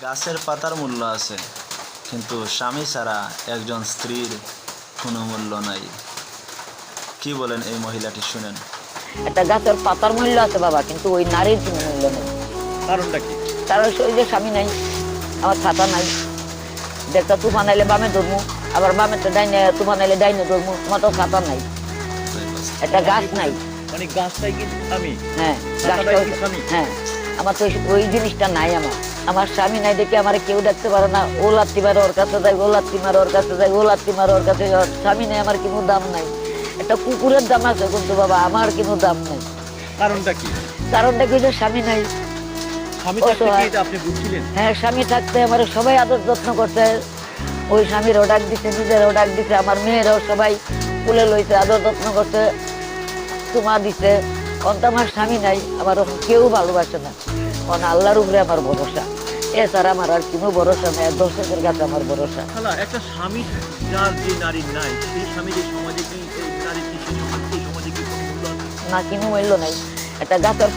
গাছের পাতার মূল্য আছে, কিন্তু স্বামী ছাড়া একজন স্ত্রীর কোনো মূল্য নাই। কি বলেন এই মহিলাটি, শুনেন। একটা গাছের পাতার মূল্য আছে বাবা, কিন্তু ওই নারীর কোনো মূল্য নেই। কারণটা কি? কারণ ওই যে স্বামী নাই, আমার ছাতা নাই, দেখটা তুফান আইলে বামে ধরবো, আবার বামে তো ডাইনে তুফান আইলে ডাইনে ধরবো, আমার তো ছাতা নাই, একটা গাছ নাই। মানে গাছটাই কি স্বামী? হ্যাঁ, গাছটা ছাতাটাই কি স্বামী? হ্যাঁ, আমার তো ওই জিনিসটা নাই। আমার স্বামী নাই দেখে আমার কেউ ডাকতে পারে না। ও লাত্তি মারে ওর কাছে যাই, ও লাত্তি মারে ওর কাছে যাই, ও লাত্তি মারে ওর কাছে যাই। স্বামী নাই, আমার কোনো দাম নাই। একটা কুকুরের দাম আছে, কিন্তু বাবা আমার কোনো দাম নাই। কারণটা কি? কারণটা কি, যে স্বামী নাই। স্বামী থাকতে কি এটা আপনি বুঝছিলেন? হ্যাঁ, স্বামী থাকতে আমার সবাই আদর যত্ন করতে, ওই স্বামীরও ডাক দিছে, নিজেরও ডাক দিছে, আমার মেয়েরাও সবাই কুলে লইছে, আদর যত্ন করতে, চুমা দিছে। অন্ত আমার স্বামী নাই, আমার কেউ ভালোবাসে না। কারণ আল্লাহর উপরে আমার ভরসা, এছাড়া আমার আর কোনো ভরসা নেই। দর্শকের কাছে আমার ভরসা। খালা, একটা স্বামী যার যে নারীর নাই, সেই স্বামীর এই সমাজে কি, এই নারীর কি সেই সমাজে কি কোনো মূল্য আছে? না, কোনো মূল্য নাই। একটা গাছের